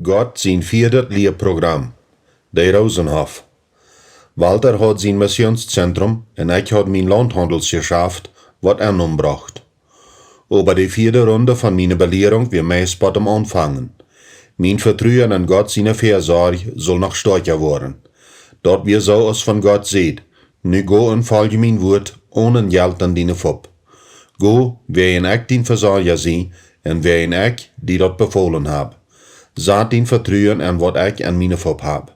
Gott zijn vierde leerprogram, de Rosenhof. Walter had zijn missionscentrum en ik had mijn landhandelsgeschäft wat aanbracht. Aber die vierde Runde von meiner Belehrung wir meist bei dem Anfangen. Mein Vertrauen an Gott seine Versorge soll noch stärker worden. Dort wir so als von Gott seht, nu go und folge mein Wort, ohne Geld an deine Fub. Go, wer in ek din Versorger sie, en wer in ek, die dort befohlen hab. Saat din Vertrauen an wat ik an meine Fub hab.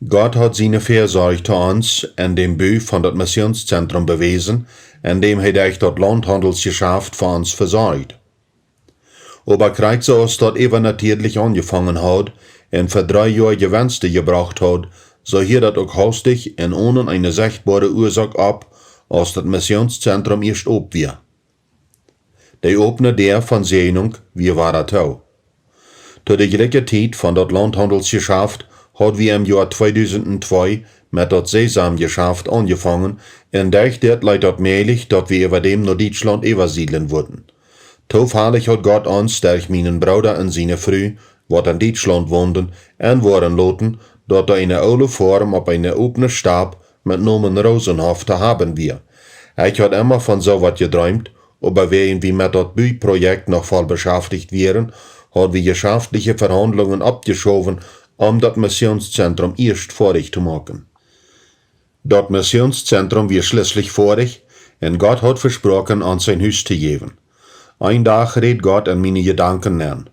Gott hat seine Versorge zu uns in dem Bü von das Missionszentrum bewiesen, indem durch das Landhandelsgeschäft für uns versorgt. Aber kriegt so als dort eben natürlich angefangen hat und für 3 Jahre Gewinste gebracht hat, so hier das auch hastig und ohne eine sichtbare Ursache ab, als das Missionszentrum erst ob wir. Die Opner der von Sehnung, wir war das auch. Zu der gleichen Zeit von das Landhandelsgeschäft hat wir im Jahr 2002 mit das Sesamgeschäft angefangen und durch das leidt das mählich, dass wir über dem nach Deutschland übersiedeln wurden. Zufällig hat Gott uns durch meinen Bruder und seine Frau, wat in Deutschland wohnten, waren lassen, dass eine alte Form auf eine offene Stab mit Namen Rosenhof zu haben wir. Ich had immer von so wat geträumt, aber während wir mit das Bühnenprojekt noch voll beschäftigt wären, hat wir geschäftliche Verhandlungen abgeschoben, das Missionszentrum erst vorig zu machen. Das Missionszentrum wir schließlich vorig, und Gott hat versprochen, uns sein Haus zu geben. Ein Tag redet Gott an meine Gedanken an.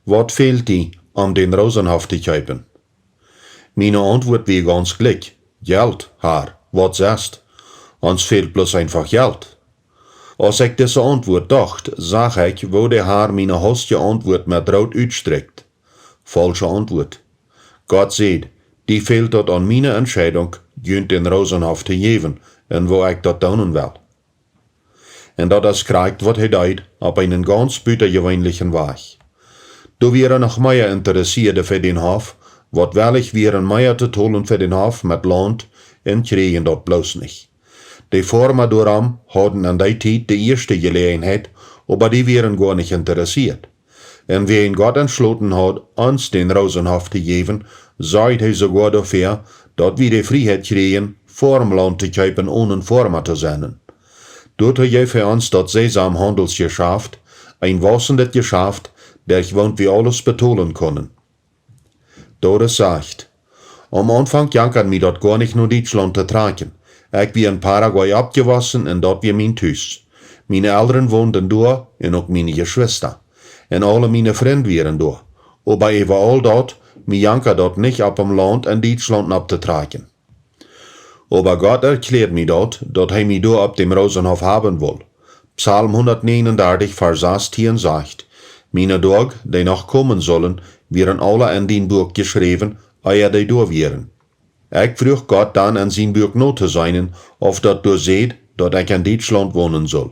Was fehlt die, den Rosenhof zu kaufen? Meine Antwort war ganz gleich. Geld, Herr, was sagst? Uns fehlt bloß einfach Geld. Als ich diese Antwort dachte, sag ich, wo der Herr meine hostige Antwort mit rot uitstreckt. Falsche Antwort. Gott sieht, die fehlt dort an meine Entscheidung, den Rosenhof zu geben, und wo ich dort tun will. Und das kriegt, was deut, auf einen ganz bütergewöhnlichen Weg. Du wäre noch mehr interessiert für den Hof, wat wellig wären mehr zu tun für den Hof mit Land, und kriegen dort bloß nicht. Die Former daran hatten an der Zeit die erste Gelegenheit, aber die wären gar nicht interessiert. Und wer in Gott entschlossen hat, uns den Rosenhof zu geben, sorgt er sogar dafür, dass wir die Freiheit kriegen, Formland zu kaufen, ohne Former zu sein. Dort hat er für uns das Sesamhandelsgeschäft, ein wassendes Geschäft, der wohnt wir alles betonen können. Dort sagt, am Anfang jankert mir dort gar nicht nur Deutschland zu tragen. Ich bin in Paraguay abgewassen und dort wir mein Haus. Meine Eltern wohnten da und auch meine Geschwister. Und alle meine Freunde waren da. Aber überall dort, mir janker dort nicht ab am Land in Deutschland abzutragen. Aber Gott erklärt mir dort, dass er mich da ab dem Rosenhof haben will. Psalm 139, Vers 18 sagt, meine Tage, die noch kommen sollen, wären alle in den Buch geschrieben, ehe die da wären. Ich frug Gott dann in sein Buch not zu sein, auf dat du seht, dass ich in Deutschland wohnen soll.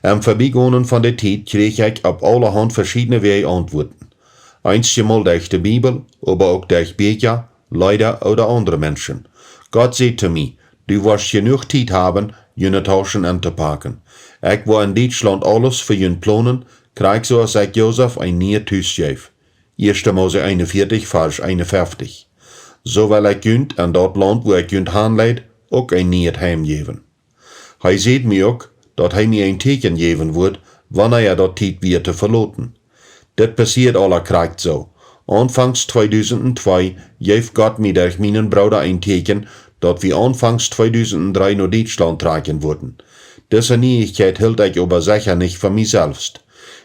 Am Vorbeigehen von der Zeit krieg ich auf allerhand verschiedene Wege Antworten. Einmal durch die Bibel, aber auch durch Bücher, Leute oder andere Menschen. Gott sagt zu mir, du wirst genug Zeit haben, jene Taschen anzupacken. Ich war in Deutschland alles für jene planen, krieg so als ich Josef ein neues Haus gebe. 1. Mose 41, Vers 51. So will ich jünd an dat Land, wo ich jünd hanleid, auch ein neues Heim geben. Er sieht mir auch, dass er mir ein Teken geben wird, wann er dat Zeit wird zu verloten. Das passiert aller kriegt so. Anfangs 2002 gab Gott mir durch meinen Bruder ein Teken, dass wir anfangs 2003 nach Deutschland tragen wurden. Diese Neuigkeit hielt ich aber sicher nicht für mich selbst.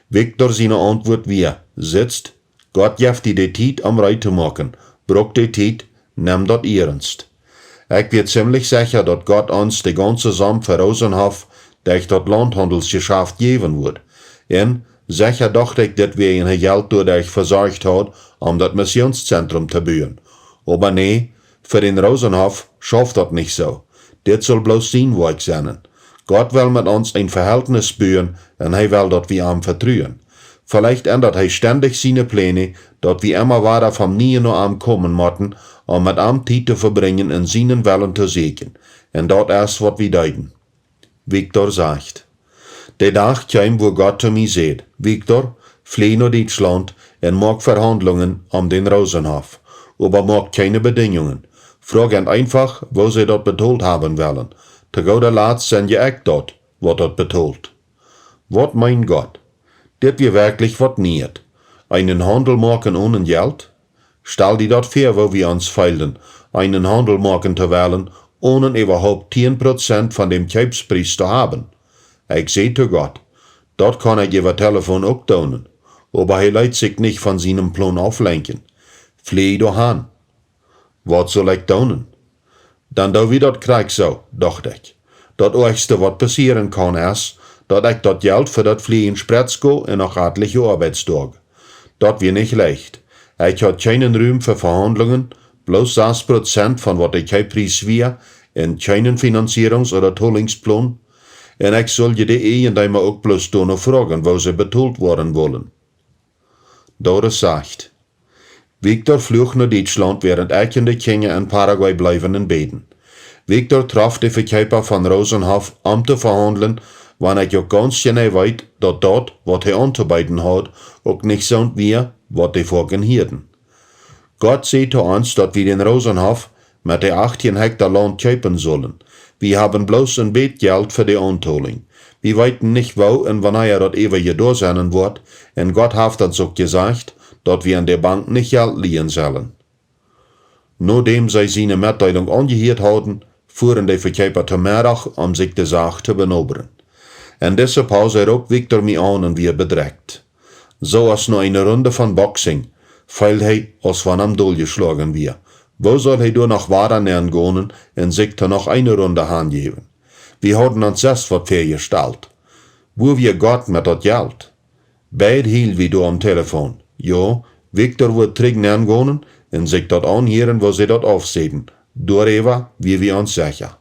Victor seine Antwort wir, sitzt, Gott gibt dir die Zeit, am Reit zu machen, braucht die Zeit, nimm dat ernst. Ich bin ziemlich sicher, dass Gott uns die ganze Samen für Rosenhof durch das Landhandelsgeschäft geben wird. Und sicher dachte ich, dass wir ein Geld dadurch versorgt hat, das Missionszentrum zu bauen. Aber nee, für den Rosenhof schafft das nicht so. Das soll bloß sein Weg sein. Gott will mit uns ein Verhältnis bauen und er will, dass wir ihm vertrauen. Vielleicht ändert er ständig seine Pläne, dass wir immer weiter vom Nie nach ihm kommen müssen, um mit ihm Zeit zu verbringen und seinen Willen zu segnen. Und das ist, was wir deuten. Victor sagt, der Tag kam, wo Gott zu mir sagt, Victor, flieh nach Deutschland und mag Verhandlungen um den Rosenhof, aber mag keine Bedingungen. Fragen einfach, wo sie dort betalt haben wollen. Te guter Letzt sind je echt dort, wat dort betalt. Wat mein Gott, dit wir wirklich wat niet. Einen Handel machen ohne Geld? Stell dir dort vor, wo wir uns feilen, einen Handel machen zu wollen, ohne überhaupt 10% von dem Kaufspreis zu haben. Ich seh zu Gott, dort kann ich über Telefon auch tun, aber er lässt sich nicht von seinem Plan auflenken. Flieh doch an. Was soll ich tun? Dann da wie dort krieg so, dachte ich. Das Erste, was passieren kann, ist, dass ich das Geld für das Fliehen spritz go in noch etliche Arbeitstage. Das wird nicht leicht. Ich hat keinen Raum für Verhandlungen, bloß 6% von was ich Preis wir, in keinen Finanzierungs- oder Tollingsplan. Und ich soll je die einmal auch bloß noch fragen, wo sie betalt worden wollen. Doris sagt, Victor flog naar Deutschland, während ich und die Kinder in Paraguay bleiben und beten. Victor traf de Verkäufer von Rosenhof, zu verhandeln, wann ich auch ganz genau weiß, dass dort, was er anzubieten hat, auch nicht so wie, was die Folgen hielten. Gott sieht uns, dass wir den Rosenhof mit der 18 Hektar Land kaufen sollen. Wir haben bloß ein bisschen Geld für die Antoling. Wir weiten nicht wo und wann er das ewige da sein wird, und Gott hat uns auch gesagt, dass wir an der Bank nicht Geld liehen sollen. Nachdem sie seine Mitteilung angehört hatten, fuhren die Verkäufer zum Mittag, sich die Sache zu benobern. In dieser Pause rückt Victor mich an und wir bedreckt. So als nur eine Runde von Boxing, weil er als von am Dull geschlagen wir. Wo soll er durch noch weiter nähern gehen und sich dann noch eine Runde handgeben? Wir hatten uns selbst was vorgestellt. Wo wir Gott mit das Geld? Beid hielt wir da am Telefon. Ja, Victor wird zurück nähern gehen und sich dort anhören, wo sie dort aufsehen. Darüber, wie wir uns sicher.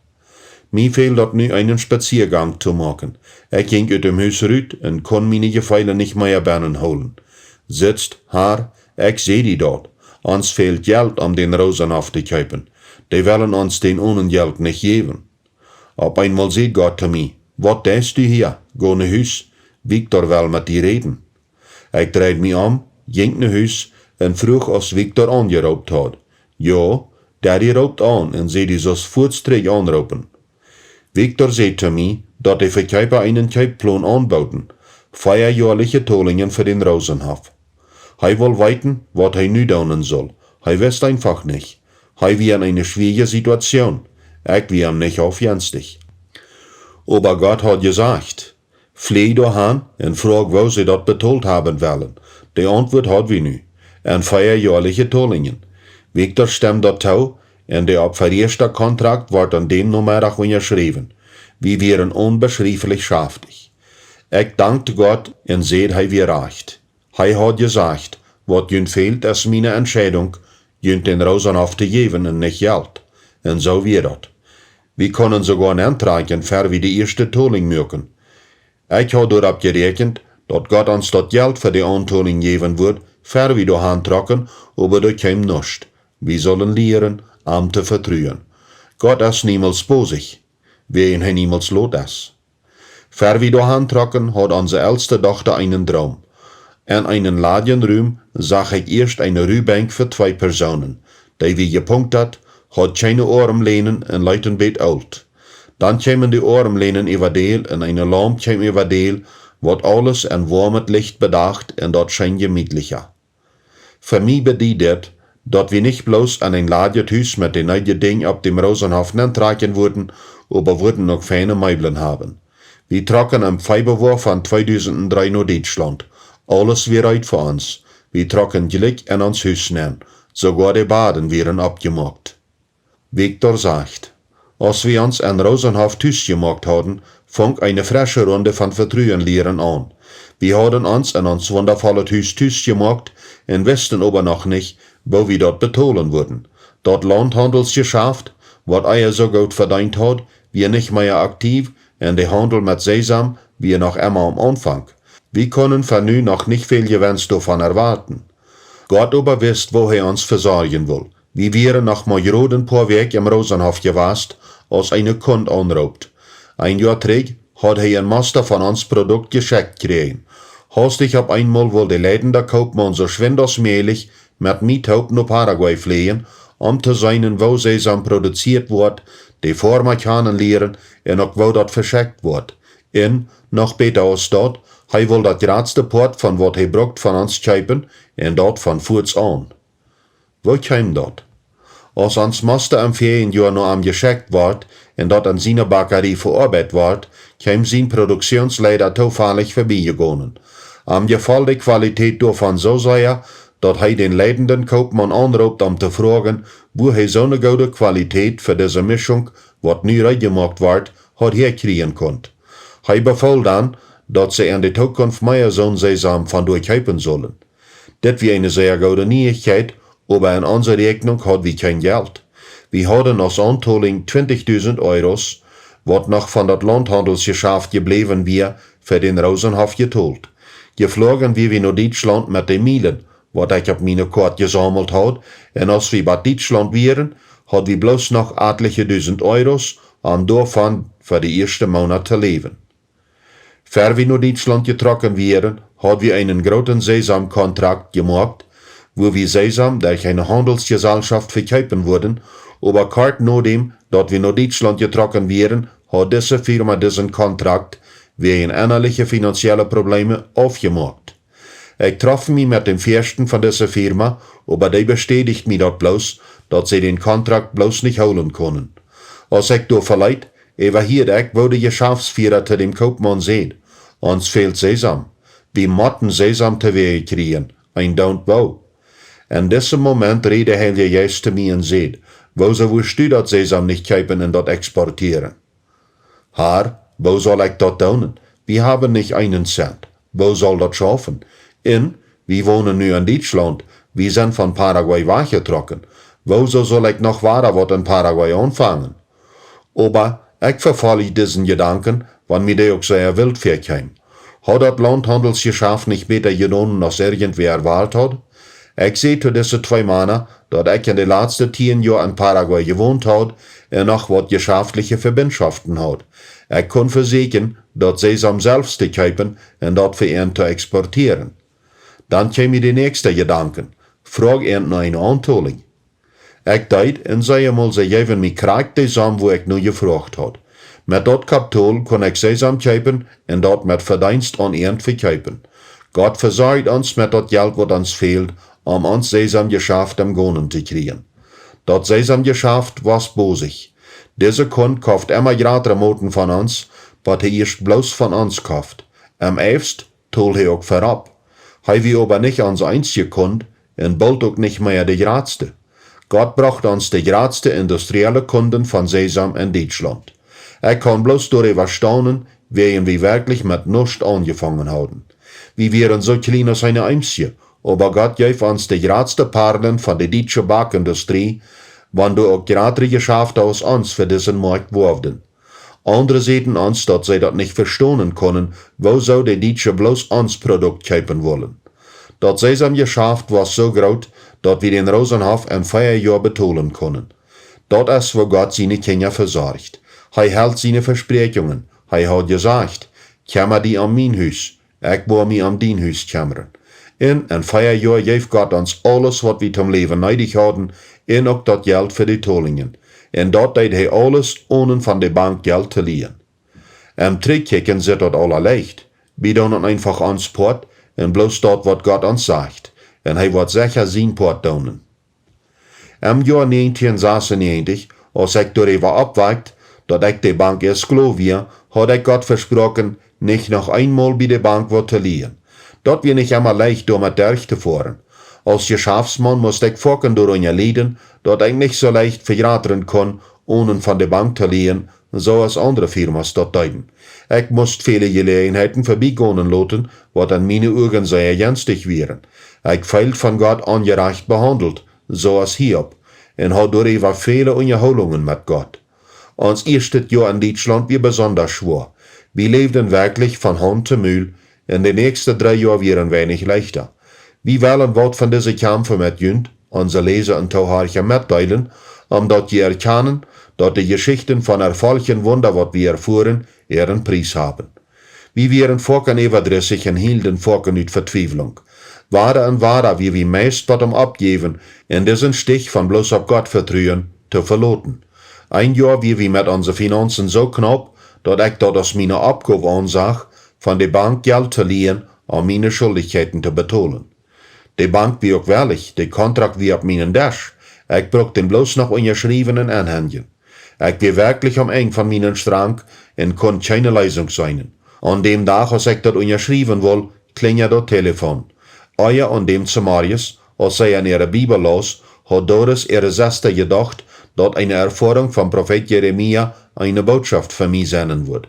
Mir fehlt dort nu einen Spaziergang zu machen. Ich ging aus dem Haus raus und kann meine Gefeile nicht mehr Beinen holen. Sitzt, Haar, ich seh die dort. Uns fehlt Geld, den Rosenhof zu kaufen. Die wollen uns den ohne Geld nicht geben. Auf einmal sieht Gott zu mir, was denkst du hier? Geh nach Haus, Victor will mit dir reden. Ich drehte mich ging nach Haus und frug, als Victor angeraubt hat. Ja, der raubt an und sie die so fortstreck anrauben. Victor sagt zu mir, dass die Verkäufer einen Kaufplan anbauten, 4 jährliche Tollingen für den Rosenhof. Er will weiten, was er nu tun soll. Er weiß einfach nicht. Er wie in eine schwierige Situation. Ich wie ihm nicht aufjenstig. Aber Gott hat gesagt, flieh doch an und frag, wo sie dort betalt haben wollen. Die Antwort hat wir nu. En 4 jährliche Tollingen. Victor stemmt dort zu, und der abvererste Kontrakt wird an dem Nachmittag unterschrieben. Wir wären unbeschreiblich schaftig. Ich dankte Gott und seht, er wir recht. Er hat gesagt, was jün fehlt, ist meine Entscheidung, jün den Rosenhof zu geben und nicht Geld. Und so wird das. Wir können sogar einen Antrag für wie die erste Tolling machen. Ich habe darauf gerechnet, dass Gott uns das Geld für die Antolling geben wird, für wie die Hand trocken, aber das käme nicht. Wir sollen lehren, zu vertrauen. Gott ist niemals bosig, wer ihn niemals lot ist. Für wie die Hand trocken, hat unsere älteste Tochter einen Traum. In einen Ladenraum sah ich erst eine Rühbank für 2 Personen, die wie gepunktet hat keine Armlehnen und leuten bet alt. Dann kämen die Armlehnen überdeel und eine Lampe käme überdeel, wat alles in warmet Licht bedacht und dort schein gemütlicher. Für mich bedeutet, dass wir nicht bloß an ein Ladenhus mit den neuen Dingen auf dem Rosenhof tragen würden, aber würden noch feine Meubeln haben. Wir trocken am Februar von 2003 nach Deutschland. Alles wäre right für uns. Wir trocken Glück in uns Haus nehmen. Sogar die Baden wären abgemacht. Victor sagt, als wir uns in Rosenhof Haus gemacht haben, fang eine frische Runde von Vertrauen lehren an. Wir haben uns in uns wundervolles Haus gemacht und wussten aber noch nicht, wo wir dort betollen würden. Dort Landhandelsgeschäft, was er so gut verdient hat, wir nicht mehr aktiv und der Handel mit Sesam, wir noch immer am Anfang. Wir können von nu noch nicht viel Gewinns davon erwarten. Gott aber wisst, wo er uns versorgen will. Wir wären noch mal gerade ein paar Weg im Rosenhof gewast, als eine Kunde anraubt. Ein Jahr zurück hat er ein Master von uns Produkt geschickt gekriegt. Hastig op einmal wil de leidende koopman zo schwind als möglich met Miethoop naar Paraguay fliehen, te zijn wo sesam produziert wordt, de voormachanen leren en ook wo dat verschickt wordt. En, nog beter als dat, hij wil dat graadste port van wat hij brukt van ons kijpen en dat van voets aan. Wo kwam dat? Als ons moeste am 4 jaar nog am geschickt wordt en dat aan zijn bakkerie verarbeitet wordt, kwam zijn productionsleider toevallig voorbijgegaan. Am geval de kwaliteit daarvan zo zei dat hij den leidenden koopman aanroept om te vragen, wo hij zo'n goede kwaliteit voor deze mischung, wat nu uitgemaakt wordt, had herkrijgen kon. Hij beval dan, dat ze in de toekomst meer zo'n sesam van durchhypen zullen. Dit was een zeer goede nieuwigheid, aber in onze rekening hadden we geen geld. We hadden als aantaling 20.000 euro's, wat nog van dat landhandelsgeschäft gebleven weer, voor den Rosenhof getold. Gevlogen wie we naar Duitsland met de mielen, wat ik op mijn kaart gezameld had, en als we bij Duitsland waren, hadden we bloos nog etliche duizend euro's, om daarvan voor de eerste maand te leven. Voor we naar Duitsland getrokken waren, hadden we een groten sesamcontract gemaakt, wo we sesam durch eine Handelsgesellschaft verkaufen wurden, aber kort nachdem, dat we naar Duitsland getrokken waren, hat diese Firma diesen Kontrakt wegen innerliche finanzielle Probleme aufgemacht. Ich traf mich mit dem Fürsten von dieser Firma, aber die bestätigt mir dat bloß, dat sie den Kontrakt bloß nicht holen können. Als ich da verleid, überhielt ich, wo der Geschäftsführer zu dem Kaufmann sagt, uns fehlt Sesam. Wir motten Sesam te weer kriegen, ein don't wo. In diesem Moment rede Heilige Geist zu mir und sagt, wo willst du dat Sesam nicht kaufen und dat exportieren? Herr, wo soll ich dat tun? Wir haben nicht einen Cent. Wo soll dat schaffen? Wir wohnen nu in Deutschland. Wir sind von Paraguay weggetrokken. Wo soll ich noch weiter wat in Paraguay anfangen? Aber ich verfalle diesen Gedanken, wann mir der auch sehr wild vorkam. Hat dat Landhandelsgeschäft nicht besser genommen, als irgendwer erwartet hat? Ich sehe zu diese 2 Männer, dat ich in den letzten 10 Jahren in Paraguay gewohnt hat und noch wat geschäftliche Verbindschaften hat. Ich kann versichern, dat Sesam selbst zu kaufen und dat für ihn zu exportieren. Dann käme die nächste Gedanken. Frag ihn nach eine Anzahlung. Ich deed und sei mal, sie geben mir kracht die Sam, wo ich nur gefragt hat. Mit dat Kapital kann ich Sesam kaufen und dat mit Verdienst an ihn verkaufen. Gott versorgt uns mit dat Geld, wat uns fehlt, uns Sesamgeschäft am Gonen zu kriegen. Dat Sesamgeschäft was bosig. Diese Kund kauft immer gratis Moten von uns, wat er erst bloß von uns kauft. Am eifst tol er auch verab. Hij wie aber nicht ans einzige Kund und bald auch nicht mehr die gradste. Gott bracht uns die gradste industrielle Kunden von Sesam in Deutschland. Er kann bloß darüber staunen, wen wir wirklich mit nichts angefangen haben. Wir wären so klein als eine Eimsje, aber Gott gab uns die gradste Perlen von der deutschen Backindustrie, wann du auch gerade Geschäfte aus uns für diesen Markt wurden. Andere sehen uns, dass sie das nicht verstehen können, wo so die Deutsche bloß uns Produkt kaufen wollen. Das Sesamgeschäft war so groß, dass wir den Rosenhof in 4 Jahren betalen können. Das ist, wo Gott seine Kinder versorgt. Er hält seine Versprechungen. Er hat gesagt, kämmer die an mein Haus, ich will mich an dein Haus kämmern. In 4 Jahren gab Gott uns alles, was wir zum Leben nötig hatten, und auch das Geld für die Tollingen. Und dort deed hij alles, ohne von der Bank Geld zu leihen. Am Trickkicken zit dat alle leicht. Wir doen einfach ans Port und bloß dort, was Gott uns sagt. Und hij wird sicher sein Port doen. Im Jahr 1996, als ich darüber abweicht, dass ich die Bank erst klar war, hat ich Gott versprochen, nicht noch einmal bei der Bank was zu leihen. Dat wir nicht immer leicht damit durchzufahren. Als Geschäftsmann musste ich vorken durch ein Leben, dat ich nicht so leicht verjateren kann, ohne von der Bank zu leihen, so als andere Firmas dat deuten. Ich musste viele Gelegenheiten vorbeigehen lassen, wat an meine Augen sehr günstig wären. Ich viel von Gott ungerecht behandelt, so als Hiob, und hat darüber viele Unterholungen mit Gott. Uns erstes Jahr in Deutschland war besonders schwer. Wir lebten wirklich von Hand zu Mühl, in den nächsten 3 Jahren wären wenig leichter. Wir wollen wat von diese Kämpfe mit Jünd, unsere Leser und Zuhörer mitteilen, dat sie erkennen, dass die Geschichten von Erfolg und Wunder, was wir erfuhren, ihren Preis haben. Wie wären Volken everdrissig en hielden Volken uit Vertwiefelung. Ware en ware wie wir meist wat abgeben, en diesen Stich von bloß auf Gott vertrauen, zu verloten. Ein Jahr wie wir mit unseren Finanzen so knapp, dat ich dort aus meiner Abgabe ansag, von der Bank Geld zu leihen, um meine Schuldigkeiten zu bezahlen. Die Bank wie auch ehrlich, der Kontrakt wie auf meinen Dash. Ich brauch den bloß noch unterschriebenen anhängen. Ich wie wirklich am eng von meinen Strang und kon keine Leisung sein. An dem Tag, als ich dort unterschrieben will, klingelt das Telefon. Euer und dem Samarius, als sie an ihrer Bibel las, hat Doris ihre Schwester gedacht, dass eine Erfahrung vom Prophet Jeremia eine Botschaft für mich sein wird.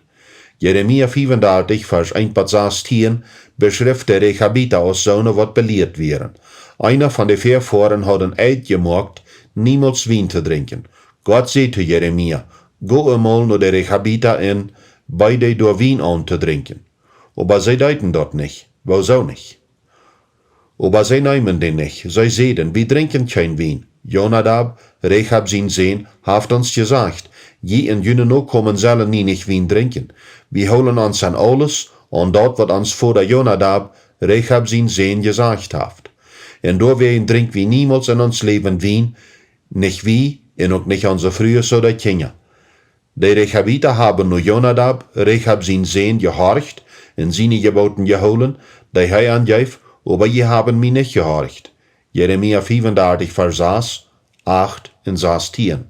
Jeremia 35, Vers 1 bis 16 beschrift der Rechabiter als Söhne, wat belehrt wären. Einer von den vier Vorfahren hat ein Eid gemacht, niemals Wein zu trinken. Gott sagt zu Jeremia, go einmal nur der Rechabiter in, bei dir durch Wein an zu trinken. Aber sie deuten dort nicht. Wieso nicht? Aber sie nehmen den nicht. Sie sehen, wir trinken kein Wein. Jonadab, Rechab sein Sohn, hat uns gesagt, je in jene no kommen sollen nie nicht Wein trinken. Wir holen uns an alles, und dort wird uns vor der Jonadab, Rechab sein Sohn gesagt hat. Und da wir trinken wir niemals in uns Leben Wein, nicht wie, und auch nicht unsere früher so der Kinder. Die Rechabiter haben nur Jonadab, Rechab sein Sohn, gehorcht, und seine Geboten geholen, die er angegeben, aber je haben mich nicht gehorcht. Jeremia 35, Vers 8 und 16.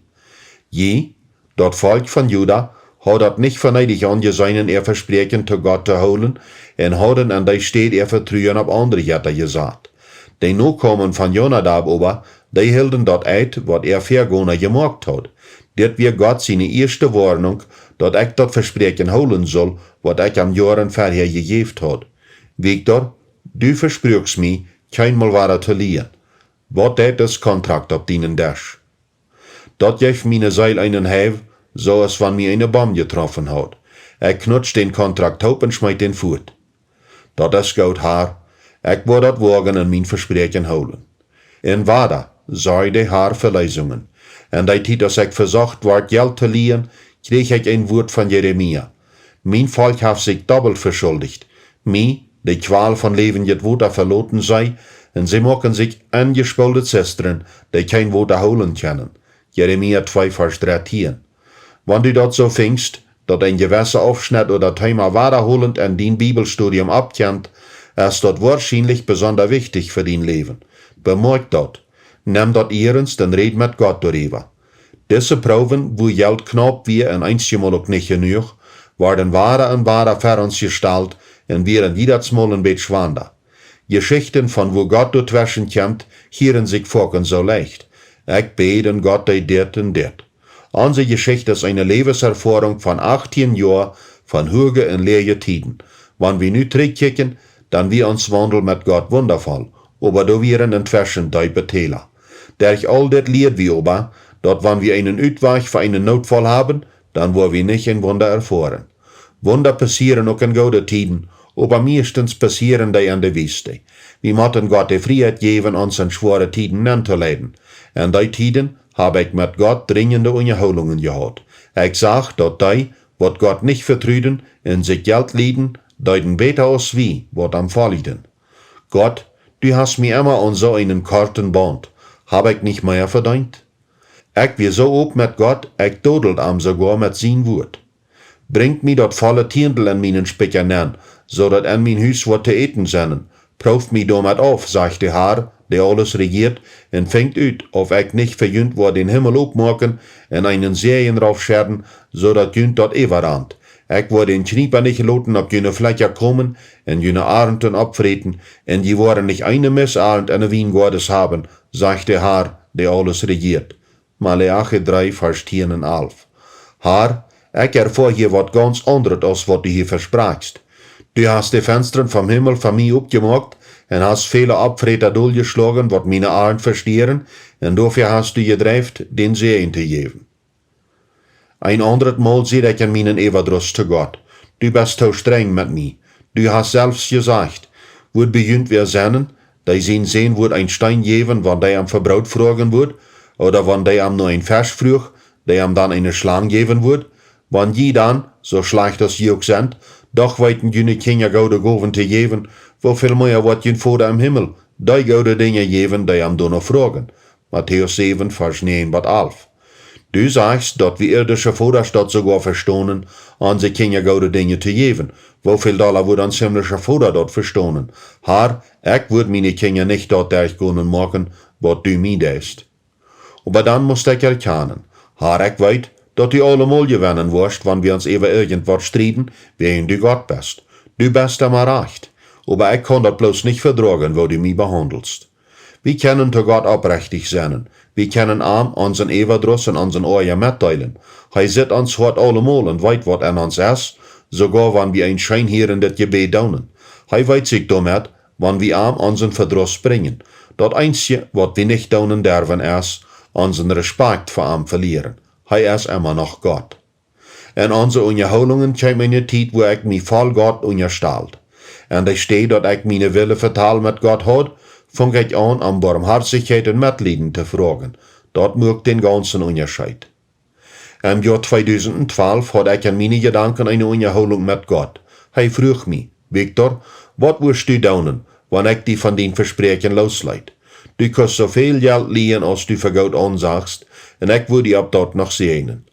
Je, dort Volk von Juda, hat dat nicht verneidig angesehen, ihr Versprechen zu Gott zu holen, und haben an der steht ihr Vertrauen auf andere Götter gesagt. Die Nachkommen von Jonadab aber, die hielten dort Eid, wat er vergona gemacht hat. Dit wir Gott seine erste Warnung, dat ich dat Versprechen holen soll, wat ich am Jahren vorher gegeben hat. Victor, du versprüchst mich, keinmal wahre zu liehen. Wat deed das Kontrakt op dienen Dash? Dat geeft meine Seil einen Hev, so als wann mir eine Bombe getroffen hat. Knutscht den Kontrakt op und schmeit den Furt. Dat is gut haar. Ich wou dat wagen en mijn Versprechen holen. En wada, sei de haar Verleisungen. En die tijd als ich versucht ward Geld zu liehen, kreeg ich ein Wort von Jeremia. Mein Volk hat sich doppelt verschuldigt. Mi, die Qual von Leben jet Wutter verloten sei, und sie machen sich angespolte Zestren, die kein Wutter holen können. Jeremia 2, Vers 13. Wenn du dort so fingst, dat ein gewisser Aufschnitt oder Thema wiederholend an dein Bibelstudium abkennt, ist dort wahrscheinlich besonders wichtig für dein Leben. Bemerk dort. Nimm dort ernst und red mit Gott darüber. Diese Proben, wo Geld knapp wie und einmal auch nicht genug, werden wahrer und wahrer für uns gestellt und werden jedes Mal ein bisschen schwander. Geschichten von wo Gott dazwischen kommt, hören sich Volken so leicht. Ich bete Gott dit und dit. Unsere Geschichte ist eine Lebenserfahrung von 18 Jahren von Hürge und leere Tiden. Wenn wir nu zurückkicken, dann wir uns Wandel mit Gott wundervoll, aber da wären inzwischen die Betäler. Der ich all das lehrt wie aber, dort wenn wir einen Utweg für einen Notfall haben, dann wollen wir nicht ein Wunder erfahren. Wunder passieren auch in guten Tiden, aber meistens passieren die an der Wüste. Wir müssen Gott die Freiheit geben, uns in schwere Tiden anzuleiden. In die Tiden habe ich mit Gott dringende Unterholungen gehabt. Ich sag, dass die, wat Gott nicht vertrüden, in sich Geld lieden, deuten besser aus wie, wat am Vorliegen. Gott, du hast mir immer an so einen karten Band. Hab ich nicht mehr verdient? Ich wie so ob mit Gott, ich dodelt am sogar mit sein Wort. Bringt mir dort volle Tierndl an meinen Spicker nen, so dat an mein Hüs wat te eten sennen. Prüft mi damit auf, sagt der Herr, der alles regiert, und fängt ut, ob ich nicht verjünt war den Himmel aufmachen und einen Serien raufscherden, so dat jünt dort everand. Ich war den Knieper nicht loten, ob jene Flächer kommen, und jene Arenden abfreten, und die waren nicht eine Missarend an der Wien Gottes haben, sagt der Herr, der alles regiert. Maleachi 3, Vers 10 und 11. Herr, ich erfuhr hier wat ganz anderes, als wat du hier versprachst. Du hast die Fenstern vom Himmel von mir abgemacht und hast viele Abfreter durchgeschlagen, wat meine Arend verstehren, und dafür hast du gedreift, den Segen zu geben. Ein anderes Mal sehe ich an meinen Everdruss zu Gott. Du bist so streng mit mir. Du hast selbst gesagt, wird beginnt wir sennen, die sehen wird ein Stein geben, wann der am Verbraut fragen wird, oder wann der am nur ein Vers früh, der am dann eine Schlange geben wird, wann die dann, so schlecht das die auch sind, Doch weiten jene Kinder goude goven te geven, wo veel meer wat jun Vader im Himmel, die goude dingen geven, die am noch fragen. Matthäus 7, Vers 9 bis 11. Du sagst, dat wir irdische Vader dat sogar verstonen, onze Kinder goude dingen te geven. Woveel dollar wordt ons himmlische Vader dat verstonen? Haar, ik würde meine Kinder nicht dort durchgehen machen, wat du mir deest. Aber dann musst ich erkennen, haar, ich weet, dat du allemal gewinnen wirst, wenn wir uns über irgendwas streiten, wen du Gott bist. Du bist immer recht. Aber ich kann das bloß nicht vertragen, wo du mich behandelst. Wir können zu Gott aufrichtig sein. Wir können ihm unseren Everdruss und unseren Ohr mitteilen. Er sieht uns heute allemal und weiß, was an uns ist, sogar wenn wir ein Schein hier in das Gebet daunen. Er weiß sich damit, wenn wir ihm unseren Verdruss bringen. Das Einzige, was wir nicht daunen dürfen, ist, unseren Respekt vor ihm verlieren. Er ist immer noch Gott. In unsere Unterholungen kommt eine Zeit, wo ich mich voll Gott unterstellt. Und ich stehe, dass ich meine Wille vertal mit Gott hat, fange ich an Barmherzigkeit und Mitleiden zu fragen. Dort mögt den ganzen Unterschied. Im Jahr 2012 hatte ich in meine Gedanken eine Unterholung mit Gott. Er frug mich, Victor, was wirst du tun, wenn ich dich von den Versprechen losleit? Du kannst so viel Geld liehen, als du für Gott ansagst, und ich würde dich ab dort noch sehen.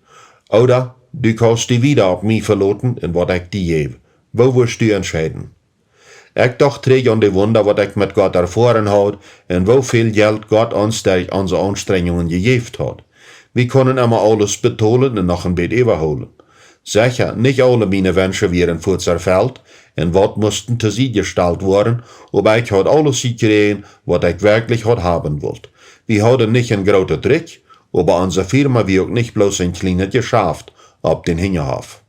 Oder du kannst dich wieder auf mich verlassen, in was ich dir gebe. Wo wirst du entscheiden? Ich dachte an die Wunder, was ich mit Gott erfahren habe, und wie viel Geld Gott uns durch unsere Anstrengungen gegeben hat. Wir können immer alles betonen und noch ein bisschen überholen. Sicher, nicht alle meine Wünsche wären kurz erfüllt, und was mussten zu sie gestellt worden, aber ich hatte alles gekriegt, was ich wirklich haben wollte. Wir hatten nicht einen großen Trick, aber unsere Firma wie auch nicht bloß ein kleines Geschäft ab den Hinterhof.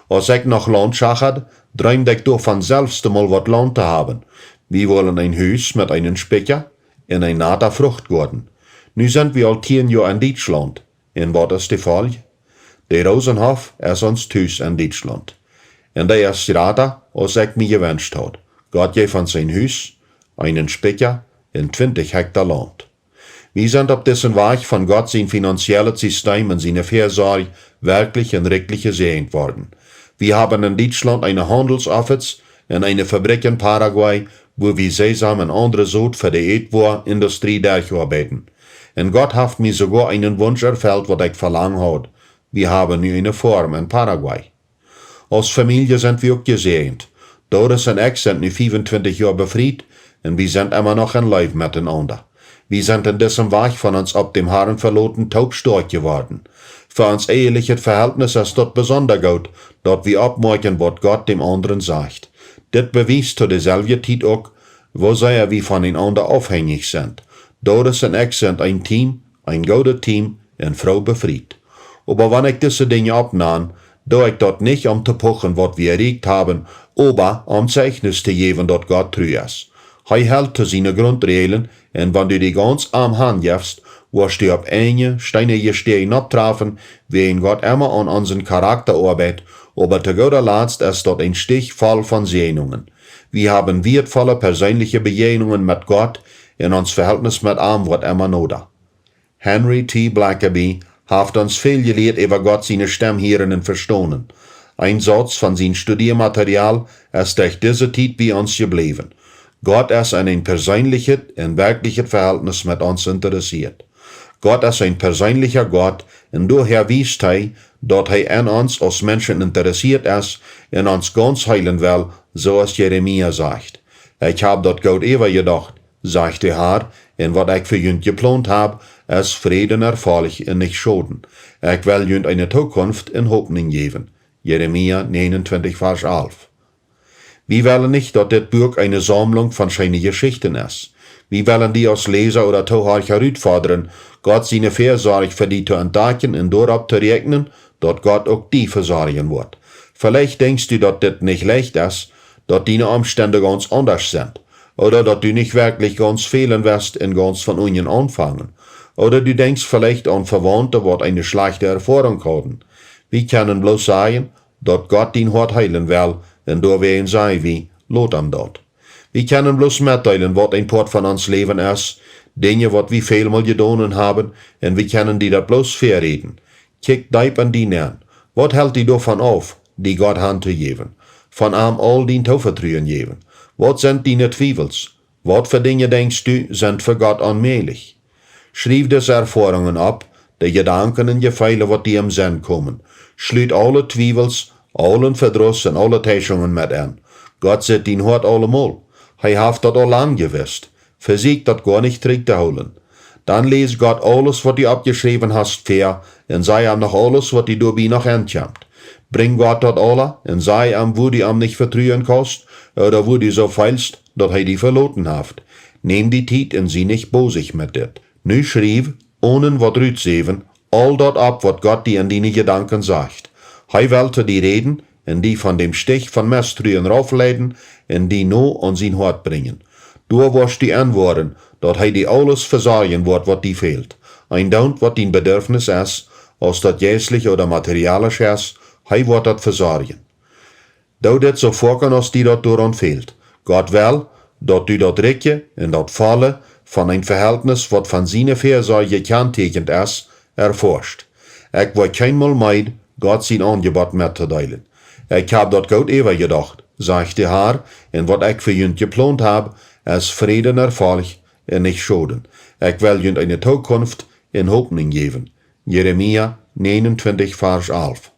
Als ich noch Land schachert, träumte ich davon selbst einmal was Land zu haben. Wir wollen ein Haus mit einem Speicher in ein naher Fruchtgarten. Nu sind wir all 10 Jahre in Deutschland. Und was ist der Fall? Der Rosenhof ist uns Haus in Deutschland. Und der ist gerade, als ich mir gewünscht habe. Gott gibt uns ein Haus, einen Speicher in 20 Hektar Land. Wir sind auf diesem Weg von Gott sein finanzielles System und seine Fürsorge wirklich und richtig gesegnet worden. Wir haben in Deutschland eine Handelsoffice und eine Fabrik in Paraguay, wo wir Sesam und andere Sod für die Edwar-Industrie durcharbeiten. Und Gott hat mir sogar einen Wunsch erfüllt, was ich verlangt habe. Wir haben nu eine Farm in Paraguay. Als Familie sind wir auch gesegnet. Doris und ich sind nu 25 Jahre befried und wir sind immer noch in Leben miteinander. Wir sind in diesem Weg von uns ab dem Herrn verloten taubstark geworden. Für uns eheliches Verhältnis ist dort besonders gut, dort wir abmerken, was Gott dem anderen sagt. Das beweist zu derselben Zeit auch, wo sehr wir voneinander abhängig sind. Doris und ich sind ein Team, ein gutes Team, und Frau befried. Aber wenn ich diese Dinge abnahm, da ich dort nicht um zu pochen, was wir erregt haben, aber um Zeichnis zu geben, dass Gott treu ist. Er hält zu seinen Grundregeln, und wenn du die ganz arm Hand gibst, wirst du auf eine steinige Steine abtreffen, wen Gott immer an unseren Charakter arbeitet, aber zu guter Letzt ist dort ein Stich voll von Segnungen. Wir haben wertvolle persönliche Begegnungen mit Gott, in uns Verhältnis mit ihm wird immer noder. Henry T. Blackaby hat uns viel gelehrt über Gott seine Stimme hören und verstehen. Ein Satz von seinem Studiermaterial ist durch diese Zeit bei uns geblieben. Gott ist an ein persönliches und wirkliches Verhältnis mit uns interessiert. Gott ist ein persönlicher Gott, und daher wisst er, dass er an uns als Menschen interessiert ist und uns ganz heilen will, so als Jeremia sagt. Ich hab dort Gott gedacht, sagt der Herr, und was ich für jünd geplant hab, ist Frieden erfreulich und nicht Schaden. Ich will jünd eine Zukunft in Hoffnung geben. Jeremia 29, Vers 11. Wir wollen nicht, dass das Buch eine Sammlung von schönen Geschichten ist. Wir wollen die als Leser oder Zuhörer herausfordern, Gott seine Fürsorge für die zu entdecken und darauf zu rechnen, dass Gott auch die versorgen wird. Vielleicht denkst du, dass das nicht leicht ist, dass deine Umstände ganz anders sind. Oder dass du nicht wirklich ganz fehlen wirst und ganz von unten anfangen. Oder du denkst vielleicht an Verwandte, die eine schlechte Erfahrung hatten. Wir können bloß sagen, dass Gott dein Hort heilen will, und da werden sei wie, lot am dort. Wir können bloß mitteilen, was ein Part von uns Leben ist, Dinge, was wir vielmal getan haben, und wir können die das bloß verreden. Kick deib an die an. Was hält die davon auf, die Gott Hand zu geben? von am all dien toevertrouwen geven. Wat sind deine Zweifels? Wat für Dinge denkst du, sind für Gott onmöglich? Schrijf des Erfahrungen ab, de Gedanken en Gefühle, wat die im Sinn kommen. Schluit alle Zweifels, allen Verdruss en alle Täuschungen mit an. Gott zit dien Hort allemal. Hij heeft dat al lang gewusst. Versucht dat gar nicht zurück te holen. Dann lies Gott alles, wat du abgeschrieben hast, fair, en sei am noch alles, wat du dabei noch entkommt. Bring Gott dat alle, en sei am, wo du am nicht vertrauen kannst, oder wo du so feilst, dat hij die verloten haft. Nehm die Tijd en sie nicht bosig mit dit. Nu schrief, ohne wat rütseven, all dat ab, wat Gott dir in deine Gedanken sagt. Hij wollte die reden, en die von dem Stich von Misstruen raufleiden, en die no an sein Hort bringen. Du wirst die antworten, dat hij die alles versorgen wird, wat die fehlt. Ein Daunt, wat die Bedürfnis ist, als dat geistlich oder materialisch ist, hij wird dat versorgen. Du dit so vorkan, als die dat daran fehlt. Gott will, dat du dat Ricke en dat Falle von ein Verhältnis, wat von seine Fürsorge kennzeichnet ist, erforscht. Ich will keinmal meid, Gott sein Angebot mitzuteilen. Ich hab dat gut ever gedacht, sagt der Herr, en wat ich für jünt geplant hab, ist Frieden Erfolg en nicht Schoden. Ich will jünt eine Zukunft in Hoffnung geben. Jeremia 29, Vers 11.